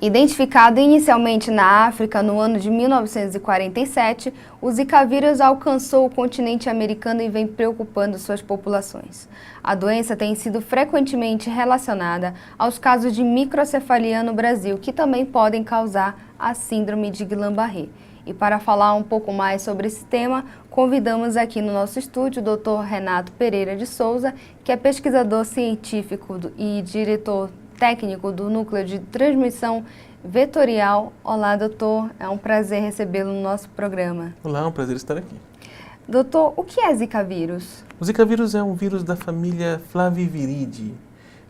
Identificado inicialmente na África no ano de 1947, o Zika vírus alcançou o continente americano e vem preocupando suas populações. A doença tem sido frequentemente relacionada aos casos de microcefalia no Brasil, que também podem causar a síndrome de Guillain-Barré. E para falar um pouco mais sobre esse tema, convidamos aqui no nosso estúdio o Dr. Renato Pereira de Souza, que é pesquisador científico e diretor técnico do Núcleo de Transmissão Vetorial. Olá, doutor. É um prazer recebê-lo no nosso programa. Olá, é um prazer estar aqui. Doutor, o que é Zika vírus? O Zika vírus é um vírus da família Flaviviridae.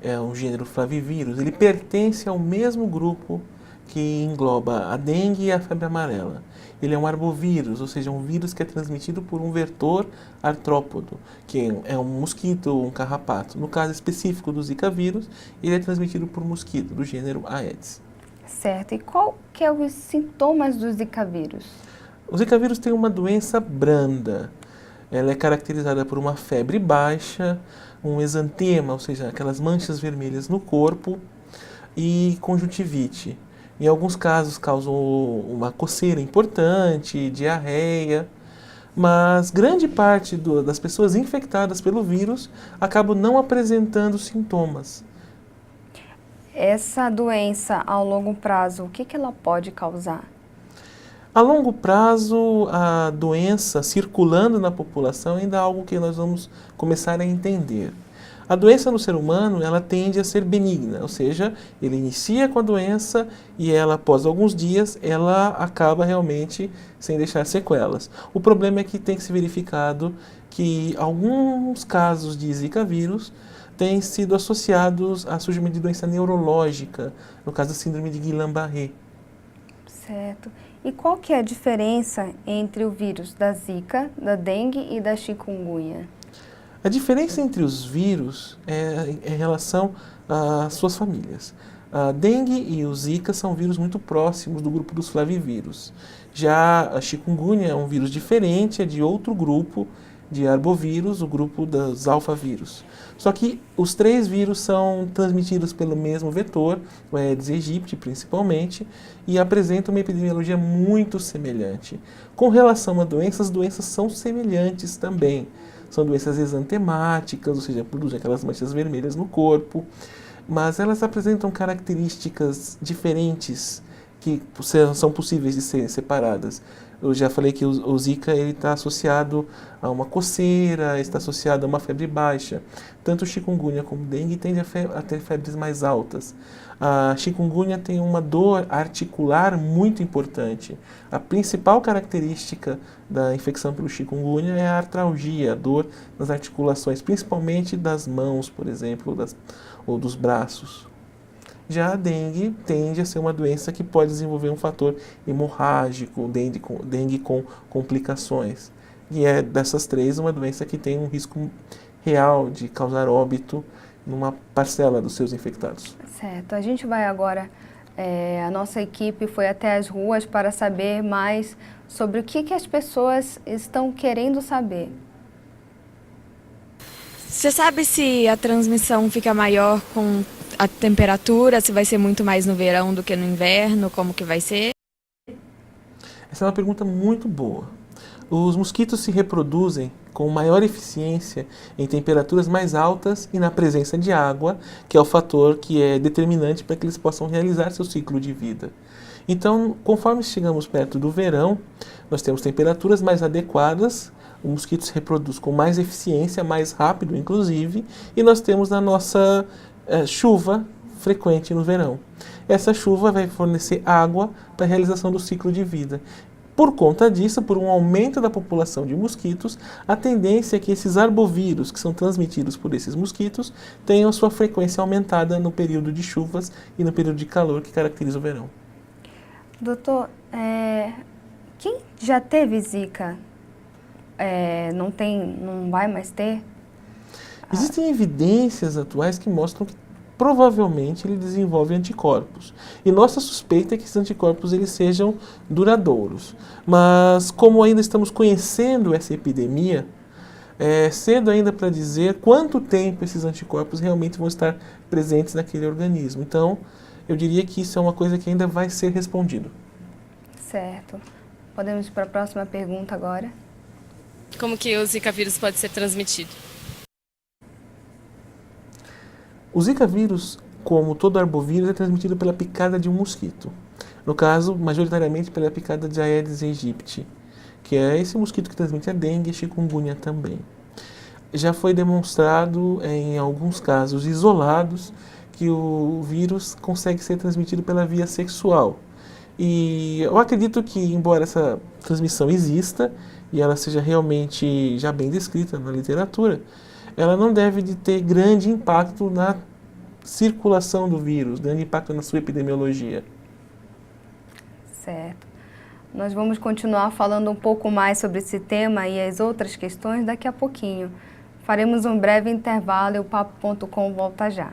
É um gênero Flavivírus. Ele pertence ao mesmo grupo que engloba a dengue e a febre amarela. Ele é um arbovírus, ou seja, um vírus que é transmitido por um vetor artrópodo, que é um mosquito ou um carrapato. No caso específico do Zika vírus, ele é transmitido por mosquito, do gênero Aedes. Certo. E qual que é os sintomas do Zika vírus? O Zika vírus tem uma doença branda. Ela é caracterizada por uma febre baixa, um exantema, ou seja, aquelas manchas vermelhas no corpo, e conjuntivite. Em alguns casos causam uma coceira importante, diarreia, mas grande parte das pessoas infectadas pelo vírus acabam não apresentando sintomas. Essa doença, ao longo prazo, o que ela pode causar? A longo prazo, a doença circulando na população ainda é algo que nós vamos começar a entender. A doença no ser humano, ela tende a ser benigna, ou seja, ele inicia com a doença e ela, após alguns dias, ela acaba realmente sem deixar sequelas. O problema é que tem que ser verificado que alguns casos de Zika vírus têm sido associados a surgimento de doença neurológica, no caso da síndrome de Guillain-Barré. Certo. E qual que é a diferença entre o vírus da Zika, da dengue e da chikungunya? A diferença entre os vírus é em relação às suas famílias. A dengue e o Zika são vírus muito próximos do grupo dos flavivírus. Já a chikungunya é um vírus diferente, é de outro grupo de arbovírus, o grupo dos alfavírus. Só que os três vírus são transmitidos pelo mesmo vetor, o Aedes aegypti principalmente, e apresentam uma epidemiologia muito semelhante. Com relação a doenças, as doenças são semelhantes também. São doenças exantemáticas, ou seja, produzem aquelas manchas vermelhas no corpo, mas elas apresentam características diferentes que são possíveis de serem separadas. Eu já falei que o Zika está associado a uma coceira, está associado a uma febre baixa. Tanto o chikungunya como o dengue tendem a ter febres mais altas. A chikungunya tem uma dor articular muito importante. A principal característica da infecção pelo chikungunya é a artralgia, a dor nas articulações, principalmente das mãos, por exemplo, ou dos braços. Já a dengue tende a ser uma doença que pode desenvolver um fator hemorrágico, dengue com complicações. E é dessas três uma doença que tem um risco real de causar óbito numa parcela dos seus infectados. Certo. A gente vai agora, a nossa equipe foi até as ruas para saber mais sobre o que as pessoas estão querendo saber. Você sabe se a transmissão fica maior com a temperatura, se vai ser muito mais no verão do que no inverno, como que vai ser? Essa é uma pergunta muito boa. Os mosquitos se reproduzem com maior eficiência em temperaturas mais altas e na presença de água, que é o fator que é determinante para que eles possam realizar seu ciclo de vida. Então, conforme chegamos perto do verão, nós temos temperaturas mais adequadas, o mosquito se reproduz com mais eficiência, mais rápido inclusive, e nós temos a nossa chuva frequente no verão. Essa chuva vai fornecer água para a realização do ciclo de vida. Por conta disso, por um aumento da população de mosquitos, a tendência é que esses arbovírus, que são transmitidos por esses mosquitos, tenham sua frequência aumentada no período de chuvas e no período de calor que caracteriza o verão. Doutor, quem já teve Zika, não vai mais ter? Existem evidências atuais que mostram que provavelmente ele desenvolve anticorpos. E nossa suspeita é que esses anticorpos eles sejam duradouros. Mas como ainda estamos conhecendo essa epidemia, é cedo ainda para dizer quanto tempo esses anticorpos realmente vão estar presentes naquele organismo. Então, eu diria que isso é uma coisa que ainda vai ser respondido. Certo. Podemos ir para a próxima pergunta agora. Como que o Zika vírus pode ser transmitido? O Zika vírus, como todo arbovírus, é transmitido pela picada de um mosquito. No caso, majoritariamente pela picada de Aedes aegypti, que é esse mosquito que transmite a dengue e chikungunya também. Já foi demonstrado em alguns casos isolados que o vírus consegue ser transmitido pela via sexual. E eu acredito que, embora essa transmissão exista e ela seja realmente já bem descrita na literatura, ela não deve de ter grande impacto na circulação do vírus, grande impacto na sua epidemiologia. Certo. Nós vamos continuar falando um pouco mais sobre esse tema e as outras questões daqui a pouquinho. Faremos um breve intervalo e o Papo.com volta já.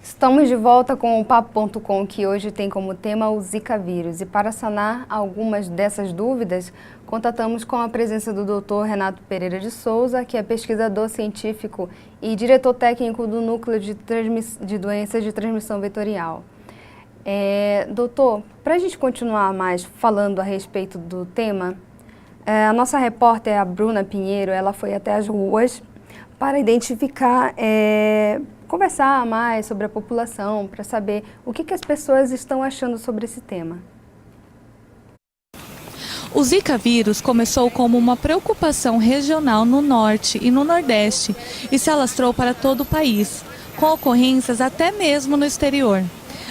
Estamos de volta com o Papo.com, que hoje tem como tema o Zika vírus. E para sanar algumas dessas dúvidas, contatamos com a presença do Dr. Renato Pereira de Souza, que é pesquisador científico e diretor técnico do Núcleo de Doenças de Transmissão Vetorial. Doutor, para a gente continuar mais falando a respeito do tema, a nossa repórter, a Bruna Pinheiro, ela foi até as ruas para identificar, conversar mais sobre a população, para saber o que as pessoas estão achando sobre esse tema. O Zika vírus começou como uma preocupação regional no norte e no nordeste e se alastrou para todo o país, com ocorrências até mesmo no exterior.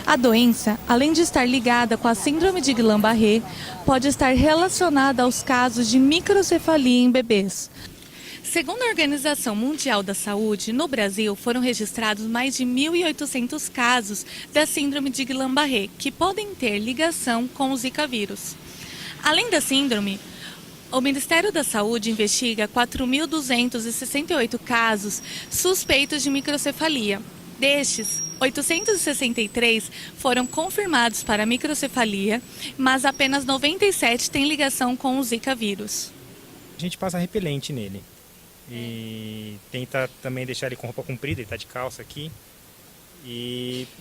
A doença, além de estar ligada com a síndrome de Guillain-Barré, pode estar relacionada aos casos de microcefalia em bebês. Segundo a Organização Mundial da Saúde, no Brasil foram registrados mais de 1.800 casos da síndrome de Guillain-Barré, que podem ter ligação com o Zika vírus. Além da síndrome, o Ministério da Saúde investiga 4.268 casos suspeitos de microcefalia. Destes, 863 foram confirmados para microcefalia, mas apenas 97 têm ligação com o Zika vírus. A gente passa repelente nele e tenta também deixar ele com roupa comprida, ele está de calça aqui,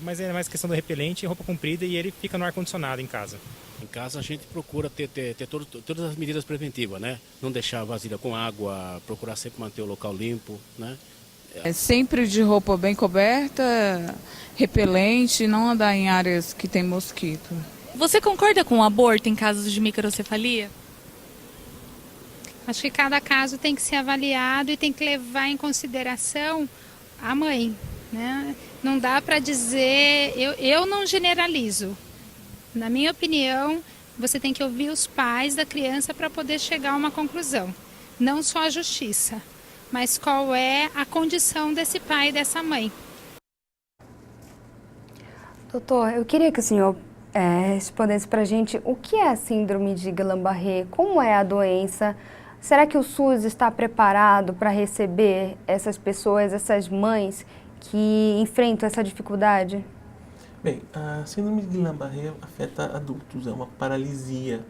mas é mais questão do repelente, roupa comprida, e ele fica no ar-condicionado em casa. Em casa a gente procura ter todas as medidas preventivas, né? Não deixar a vasilha com água, procurar sempre manter o local limpo, né? É sempre de roupa bem coberta, repelente, não andar em áreas que tem mosquito. Você concorda com o aborto em casos de microcefalia? Acho que cada caso tem que ser avaliado e tem que levar em consideração a mãe, né? Não dá para dizer, eu não generalizo. Na minha opinião, você tem que ouvir os pais da criança para poder chegar a uma conclusão. Não só a justiça, mas qual é a condição desse pai e dessa mãe. Doutor, eu queria que o senhor respondesse para a gente o que é a síndrome de Guillain-Barré, como é a doença. Será que o SUS está preparado para receber essas pessoas, essas mães que enfrentam essa dificuldade? Bem, a síndrome de Guillain-Barré afeta adultos, é uma paralisia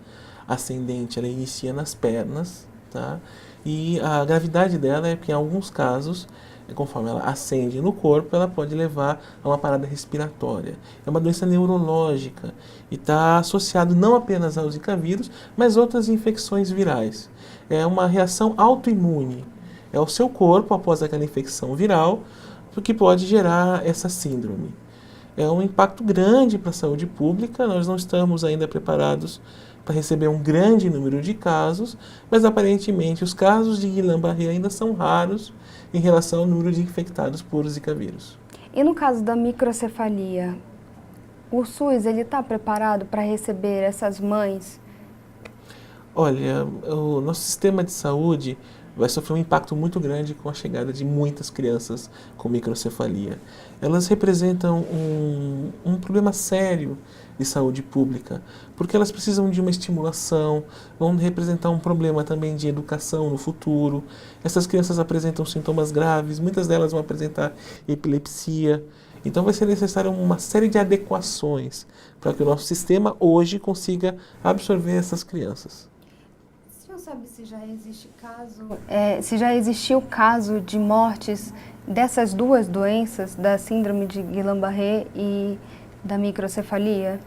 ascendente, ela inicia nas pernas, tá? E a gravidade dela é que, em alguns casos, conforme ela ascende no corpo, ela pode levar a uma parada respiratória. É uma doença neurológica e está associado não apenas ao Zika vírus, mas outras infecções virais. É uma reação autoimune. É o seu corpo, após aquela infecção viral, que pode gerar essa síndrome. é um impacto grande para a saúde pública. Nós não estamos ainda preparados para receber um grande número de casos, mas aparentemente os casos de Guillain-Barré ainda são raros em relação ao número de infectados por Zika vírus. E no caso da microcefalia, o SUS está preparado para receber essas mães? Olha, o nosso sistema de saúde vai sofrer um impacto muito grande com a chegada de muitas crianças com microcefalia. Elas representam um problema sério de saúde pública, porque elas precisam de uma estimulação, vão representar um problema também de educação no futuro. Essas crianças apresentam sintomas graves, muitas delas vão apresentar epilepsia. Então vai ser necessário uma série de adequações para que o nosso sistema hoje consiga absorver essas crianças. O senhor sabe se já existe se já existiu caso de mortes dessas duas doenças, da síndrome de Guillain-Barré e da microcefalia?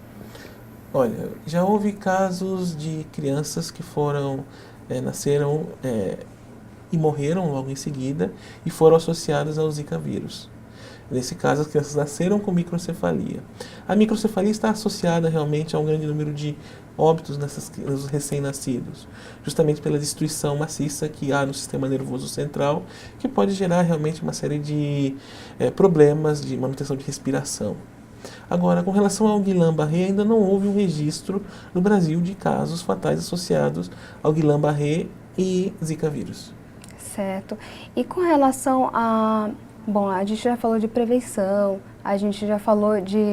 Olha, já houve casos de crianças que nasceram e morreram logo em seguida e foram associadas ao Zika vírus. Nesse caso, as crianças nasceram com microcefalia. A microcefalia está associada realmente a um grande número de óbitos nos recém-nascidos, justamente pela destruição maciça que há no sistema nervoso central, que pode gerar realmente uma série de problemas de manutenção de respiração. Agora, com relação ao Guillain-Barré, ainda não houve um registro no Brasil de casos fatais associados ao Guillain-Barré e Zika vírus. Certo. E com relação a... Bom, a gente já falou de prevenção, a gente já falou de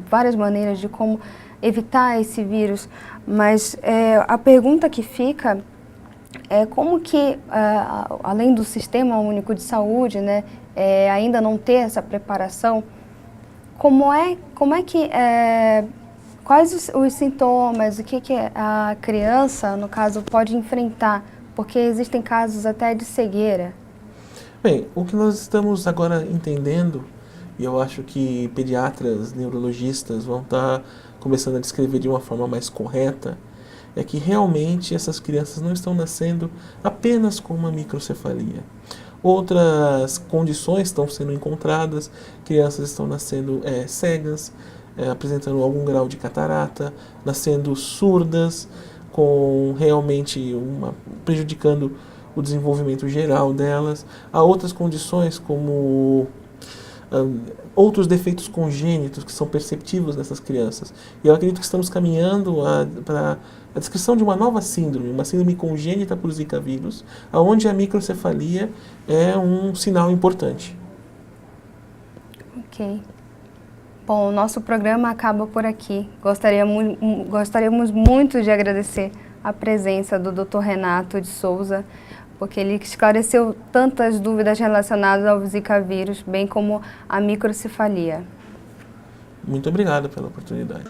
várias maneiras de como evitar esse vírus, mas a pergunta que fica é como que, além do Sistema Único de Saúde, né, ainda não ter essa preparação, quais os sintomas, o que a criança, no caso, pode enfrentar, porque existem casos até de cegueira. Bem, o que nós estamos agora entendendo, e eu acho que pediatras, neurologistas vão estar começando a descrever de uma forma mais correta, é que realmente essas crianças não estão nascendo apenas com uma microcefalia. Outras condições estão sendo encontradas, crianças estão nascendo cegas, apresentando algum grau de catarata, nascendo surdas, com realmente prejudicando o desenvolvimento geral delas. Há outras condições como outros defeitos congênitos que são perceptíveis nessas crianças. E eu acredito que estamos caminhando para a descrição de uma nova síndrome, uma síndrome congênita por Zika vírus, onde a microcefalia é um sinal importante. Ok. Bom, o nosso programa acaba por aqui. Gostaríamos muito de agradecer a presença do Dr. Renato de Souza, porque ele esclareceu tantas dúvidas relacionadas ao Zika vírus, bem como a microcefalia. Muito obrigado pela oportunidade.